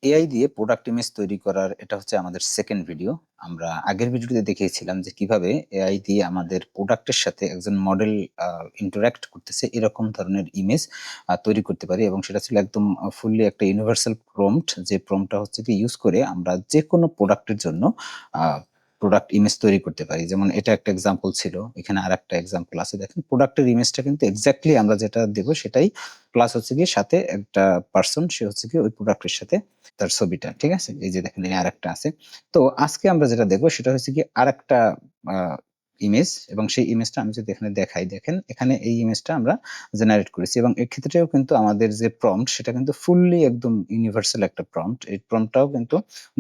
AI দিয়ে product image তৈরি করার এটা হচ্ছে আমাদের সেকেন্ড ভিডিও। আমরা আগের ভিডিওতে দেখিয়েছিলাম যে কিভাবে এআই দিয়ে আমাদের প্রোডাক্টের সাথে একজন মডেল ইন্টারঅ্যাক্ট করতেছে এরকম ধরনের ইমেজ তৈরি করতে পারি, এবং সেটা ছিল একদম ফুললি একটা ইউনিভার্সাল প্রম্পট, যে প্রম্পটটা হচ্ছে কি ইউজ করে আমরা যে কোনো প্রোডাক্টের জন্য প্রোডাক্ট ইমেজ তৈরি করতে পারি। যেমন এটা একটা এক্সাম্পল ছিল, এখানে আর একটা এক্সাম্পল আছে। দেখেন প্রোডাক্টের ইমেজটা কিন্তু এক্স্যাক্টলি আমরা যেটা দেবো সেটাই, প্লাস হচ্ছে কি সাথে একটা পার্সন, সে হচ্ছে কি ওই প্রোডাক্টের সাথে তার ছবিটা, ঠিক আছে? এই যে দেখেন এই আরেকটা আছে। তো আজকে আমরা যেটা দেখবো সেটা হচ্ছে কি আরেকটা ইমেজ, এবং সেই ইমেজটা আমি যদি এখানে দেখাই, দেখেন এখানে এই ইমেজটা আমরা জেনারেট করেছি, এবং এক্ষেত্রেও কিন্তু আমাদের যে প্রম্পট সেটা কিন্তু ফুললি একদম ইউনিভার্সাল একটা প্রম্পট। এই প্রম্পটটাও কিন্তু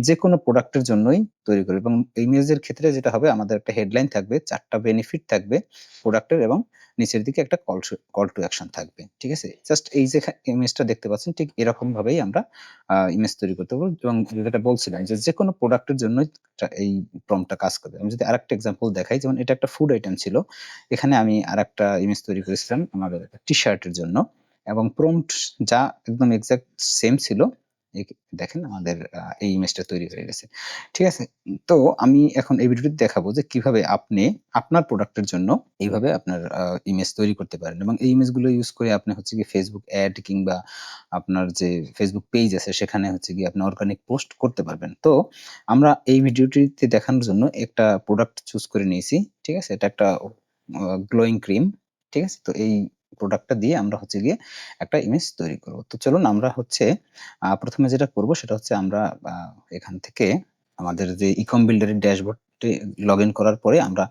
যে কোনো প্রোডাক্টের জন্যই তৈরি করি, এবং ইমেজের ক্ষেত্রে যেটা হবে, আমাদের একটা হেডলাইন থাকবে, 4টা বেনিফিট থাকবে প্রোডাক্টের, এবং নিচের দিকে একটা কল টু অ্যাকশন থাকবে, ঠিক আছে? জাস্ট এই যে ইমেজটা দেখতে পাচ্ছেন, ঠিক এরকম ভাবেই আমরা ইমেজ তৈরি করতে পারবো, এবং যেটা বলছিলাম যে কোনো প্রোডাক্টের জন্যই এই প্রম্পটটা কাজ করবে। আমি যদি আরেকটা এক্সাম্পল দেখাই, যেমন এটা একটা ফুড আইটেম ছিল, এখানে আমি আরেকটা ইমেজ তৈরি করেছিলাম আমাদের একটা টি-শার্টের জন্য, এবং প্রম্পট যা একদম এক্সাক্ট সেম ছিল। দেখেন আমাদের এই ইমেজটা তৈরি হয়ে গেছে, ঠিক আছে? তো আমি এখন এই ভিডিওতে দেখাবো যে কিভাবে আপনি আপনার প্রোডাক্টের জন্য এইভাবে আপনার ইমেজ তৈরি করতে পারেন, এবং এই ইমেজগুলো ইউজ করে আপনি হচ্ছে কি ফেসবুক অ্যাড কিংবা আপনার যে ফেসবুক পেজ আছে সেখানে হচ্ছে গিয়ে আপনি অর্গানিক পোস্ট করতে পারবেন। তো আমরা এই ভিডিওটিতে দেখানোর জন্য একটা প্রোডাক্ট চুজ করে নিয়েছি, ঠিক আছে? এটা একটা গ্লোয়িং ক্রিম, ঠিক আছে? তো এই প্রোডাক্টটা দিয়ে আমরা হচ্ছে গিয়ে একটা ইমেজ তৈরি করব। তো চলুন আমরা হচ্ছে প্রথমে যেটা করব সেটা হচ্ছে আমরা এখান থেকে আমাদের যে ইকম বিল্ডারের ড্যাশবোর্ডে লগইন করার পরে আমরা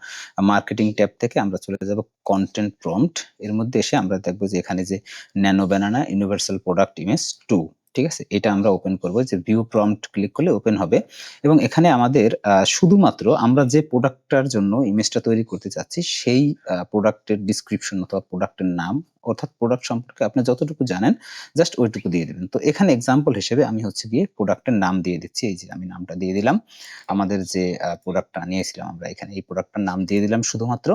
মার্কেটিং ট্যাব থেকে আমরা চলে যাব কনটেন্ট প্রম্পট। এর মধ্যে এসে আমরা দেখব যে এখানে যে nano banana universal product image 2, ঠিক আছে? এটা আমরা ওপেন করব, যে ভিউ প্রম্পট ক্লিক করলে ওপেন হবে, এবং এখানে আমাদের শুধুমাত্র আমরা যে প্রোডাক্টটার জন্য ইমেজটা তৈরি করতে চাচ্ছি সেই প্রোডাক্টের ডেসক্রিপশন অথবা প্রোডাক্টের নাম, অর্থাৎ প্রোডাক্ট সম্পর্কে আপনি যতটুকু জানেন জাস্ট ওইটুকু দিয়ে দিবেন। তো এখানে এক্সাম্পল হিসেবে আমি হচ্ছে গিয়ে প্রোডাক্টের নাম দিয়ে দিচ্ছি। এই যে আমি নামটা দিয়ে দিলাম। আমাদের যে প্রোডাক্টটা নিয়েছিলাম আমরা এখানে এই প্রোডাক্টটার নাম দিয়ে দিলাম শুধুমাত্র।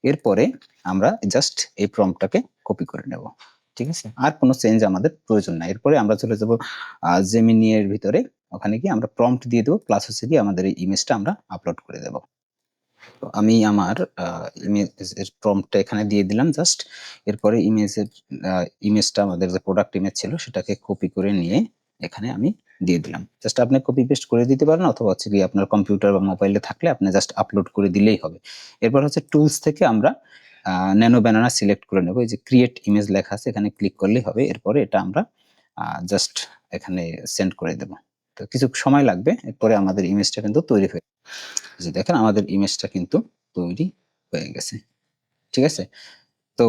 এরপরে আমরা জাস্ট এই প্রম্পটটাকে কপি করে নেব, ঠিক আছে? আর কোনো চেঞ্জ আমাদের প্রয়োজন নাই। এরপরে আমরা চলে যাব জেমিনি এর ভিতরে, ওখানে গিয়ে আমরা প্রম্পট দিয়ে দেব, প্লাস হচ্ছে গিয়ে আমাদের এই ইমেজটা আমরা আপলোড করে দেব। তো আমি আমার ইমেজের প্রম্পটটা এখানে দিয়ে দিলাম জাস্ট। এরপরে ইমেজটা আমাদের যে প্রোডাক্ট ইমেজ ছিল সেটাকে কপি করে নিয়ে এখানে আমি দিয়ে দিলাম। জাস্ট আপনি কপি পেস্ট করে দিতে পারেন, অথবা হচ্ছে গিয়ে আপনার কম্পিউটার বা মোবাইলে থাকলে আপনি জাস্ট আপলোড করে দিলেই হবে। এরপর হচ্ছে টুলস থেকে আমরা ন্যানো ব্যানানা সিলেক্ট করে নেব। এই যে ক্রিয়েট ইমেজ লেখা আছে, এখানে ক্লিক করলেই হবে। এরপরে এটা আমরা জাস্ট এখানে সেন্ড করে দেব। তো কিছু সময় লাগবে, এরপরে আমাদের ইমেজটা কিন্তু তৈরি হয়ে, যে দেখেন আমাদের ইমেজটা কিন্তু তৈরি হয়ে গেছে, ঠিক আছে? তো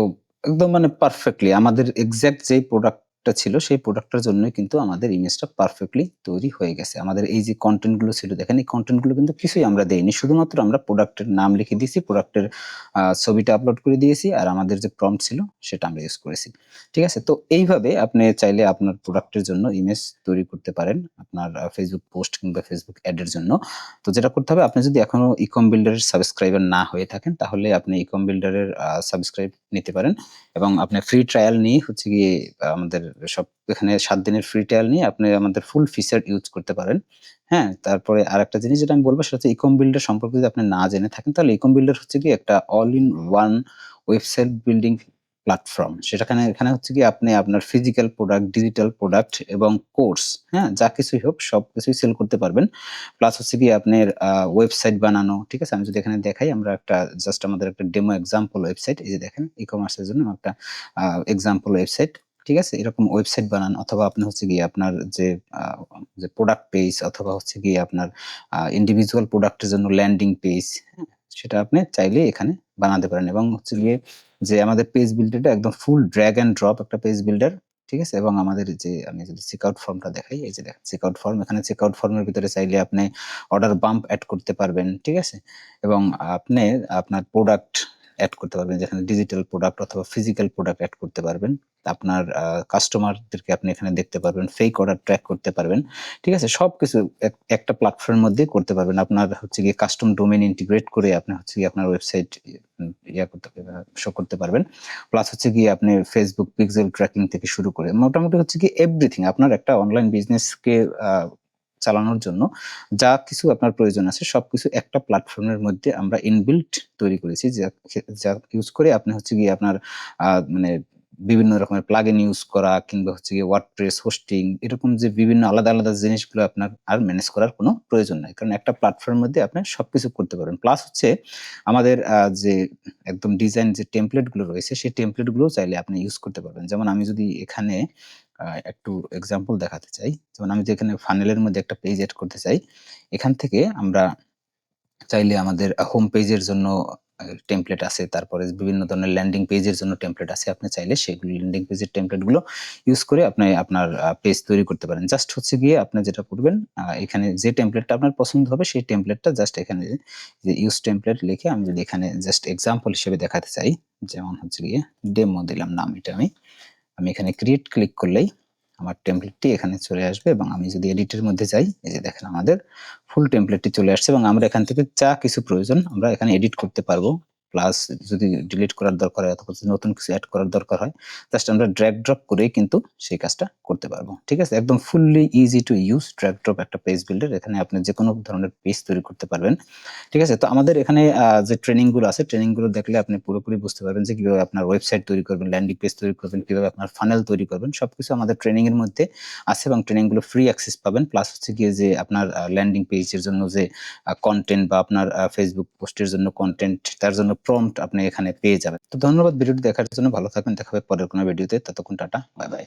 একদম মানে পারফেক্টলি আমাদের এক্সাক্ট যেই প্রোডাক্টটা ছিল সেই প্রোডাক্টটার জন্যই কিন্তু আমাদের ইমেজটা পারফেক্টলি তৈরি হয়ে গেছে। আমাদের এই যে কনটেন্ট গুলো ছিল, দেখেন এই কনটেন্ট গুলো কিন্তু কিছুই আমরা দেইনি, শুধুমাত্র আমরা প্রোডাক্টের নাম লিখে দিয়েছি, প্রোডাক্টের ছবিটা আপলোড করে দিয়েছি, আর আমাদের যে প্রম্পট ছিল সেটা আমরা ইউজ করেছি, ঠিক আছে? তো এইভাবে আপনি চাইলে আপনার প্রোডাক্টের জন্য ইমেজ তৈরি করতে পারেন আপনার ফেসবুক পোস্ট কিংবা ফেসবুক অ্যাড এর জন্য। তো যেটা করতে হবে, আপনি যদি এখনো ইকম বিল্ডারের সাবস্ক্রাইবার না হয়ে থাকেন তাহলে আপনি ইকম বিল্ডারের সাবস্ক্রাইব নিতে পারেন, এবং আপনি ফ্রি ট্রায়াল নিয়ে হচ্ছে গিয়ে আমাদের সব এখানে 7 দিনের ফ্রি ট্রায়াল নিয়ে আপনি আমাদের ফুল ফিচার ইউজ করতে পারেন। হ্যাঁ? তারপরে আরেকটা জিনিস যেটা আমি বলব সেটা হচ্ছে ইকম বিল্ডার সম্পর্কে যদি আপনি না জেনে থাকেন তাহলে ইকম বিল্ডার হচ্ছে গিয়ে একটা all in one website building platform. এখানে হচ্ছে গিয়ে আপনি আপনার ফিজিক্যাল প্রোডাক্ট, ডিজিটাল প্রোডাক্ট এবং কোর্স, হ্যাঁ? যা কিছুই হোক সবকিছুই সেল করতে পারবেন। প্লাস হচ্ছে গিয়ে আপনার ওয়েবসাইট বানানো, ঠিক আছে? আমি যদি এখানে দেখাই, আমরা একটা জাস্ট আমাদের একটা ডেমো এক্সাম্পল ওয়েবসাইট, এই যে দেখেন ই-কমার্সের জন্য একটা এক্সাম্পল ওয়েবসাইট, ঠিক আছে? এরকম ওয়েবসাইট বানান, অথবা আপনি হচ্ছে গিয়ে আপনার যে আ যে প্রোডাক্ট পেজ, অথবা হচ্ছে গিয়ে আপনার ইন্ডিভিজুয়াল প্রোডাক্টের জন্য ল্যান্ডিং পেজ, হ্যাঁ? সেটা আপনি চাইলে এখানে বানাতে পারেন, এবং হচ্ছে গিয়ে যে আমাদের পেজ বিল্ডারটা একদম ফুল ড্র্যাগ অ্যান্ড ড্রপ একটা পেজ বিল্ডার, ঠিক আছে? এবং আমাদের যে আমি যদি চেকআউট ফর্মটা দেখাই, এই যে দেখেন চেকআউট ফর্ম, এখানে চেকআউট ফর্মের ভিতরে চাইলে আপনি অর্ডার বাম্প এড করতে পারবেন, ঠিক আছে? এবং আপনি আপনার প্রোডাক্ট অ্যাড করতে পারবেন, যেখানে ডিজিটাল প্রোডাক্ট অথবা ফিজিক্যাল প্রোডাক্ট অ্যাড করতে পারবেন। আপনার কাস্টমারদেরকে আপনি এখানে দেখতে পারবেন, ফেক অর্ডার ট্র্যাক করতে পারবেন। ঠিক আছে? সবকিছু একটা প্ল্যাটফর্মের মধ্যে করতে পারবেন। আপনার হচ্ছে গিয়ে কাস্টম ডোমেইন ইন্টিগ্রেট করে আপনি হচ্ছে গিয়ে আপনার ওয়েবসাইট শো করতে পারবেন। প্লাস হচ্ছে গিয়ে আপনি Facebook পিক্সেল ট্র্যাকিং থেকে শুরু করে মোটামুটি হচ্ছে কি এভরিথিং আপনার একটা অনলাইন বিজনেসকে চালানোর জন্য যা কিছু আপনার প্রয়োজন আছে সবকিছু একটা প্ল্যাটফর্মের মধ্যে আমরা ইনবিল্ট তৈরি করেছি, যা ইউজ করে আপনি হচ্ছে গিয়ে আপনার মানে বিভিন্ন রকমের প্লাগইন ইউজ করা কিংবা হচ্ছে গিয়ে ওয়ার্ডপ্রেস হোস্টিং এরকম যে বিভিন্ন আলাদা আলাদা জিনিসগুলো আপনার আর ম্যানেজ করার কোনো প্রয়োজন নাই, কারণ একটা প্ল্যাটফর্মের মধ্যে আপনি সবকিছু করতে পারবেন। প্লাস হচ্ছে আমাদের যে একদম ডিজাইন যে টেমপ্লেট গুলো রয়েছে সেই টেমপ্লেট গুলো চাইলে আপনি ইউজ করতে পারবেন। যেমন আমি যদি এখানে একটু এক্সাম্পল দেখাতে চাই, যেমন আমি যেখানে ফানেলের মধ্যে একটা পেজ এড করতে চাই, এখান থেকে আমরা চাইলে আমাদের হোম পেজের জন্য টেমপ্লেট আছে, তারপরে বিভিন্ন ধরনের ল্যান্ডিং পেজের জন্য টেমপ্লেট আছে। আপনি চাইলে সেগুলো ল্যান্ডিং পেজের টেমপ্লেট গুলো ইউজ করে আপনি আপনার পেজ তৈরি করতে পারেন। জাস্ট হচ্ছে গিয়ে আপনি যেটা করবেন, এখানে যে টেমপ্লেটটা আপনার পছন্দ হবে সেই টেমপ্লেটটা জাস্ট এখানে যে ইউজ টেমপ্লেট লিখে আমি যদি এখানে জাস্ট এক্সাম্পল হিসেবে দেখাতে চাই, যেমন হচ্ছে গিয়ে ডেমো দিলাম নাম, এটা আমি এখানে ক্রিয়েট ক্লিক করলেই আমার টেমপ্লেটটি এখানে চলে আসবে এবং আমি যদি এডিটের মধ্যে যাই, এই যে দেখেন আমাদের ফুল টেমপ্লেটটি চলে আসছে এবং আমরা এখান থেকে যা কিছু প্রয়োজন আমরা এখানে এডিট করতে পারবো। প্লাস যদি ডিলিট করার দরকার হয় অথবা নতুন কিছু অ্যাড করার দরকার হয়, জাস্ট আমরা ড্র্যাগ ড্রপ করেই কিন্তু সেই কাজটা করতে পারবো। ঠিক আছে? একদম fully easy to use drag drop একটা পেজ বিল্ডার। এখানে আপনি যেকোনো ধরনের পেজ তৈরি করতে পারবেন। ঠিক আছে? তো আমাদের এখানে যে ট্রেনিং গুলো আছে, ট্রেনিং গুলো দেখলে আপনি পুরোপুরি বুঝতে পারবেন যে কিভাবে আপনার ওয়েবসাইট তৈরি করবেন, ল্যান্ডিং পেজ তৈরি করবেন, কিভাবে আপনার ফানেল তৈরি করবেন। সবকিছু আমাদের ট্রেনিং এর মধ্যে আছে এবং ট্রেনিং গুলো ফ্রি অ্যাক্সেস পাবেন। প্লাস হচ্ছে গিয়ে যে আপনার ল্যান্ডিং পেজের জন্য যে কনটেন্ট বা আপনার Facebook পোস্টের জন্য কনটেন্ট, তার জন্য প্রম্পট আপনি এখানে পেয়ে যাবেন। তো ধন্যবাদ ভিডিওটি দেখার জন্য। ভালো থাকবেন। দেখা হবে পরের কোনো ভিডিওতে। ততক্ষণ টাটা। Bye bye.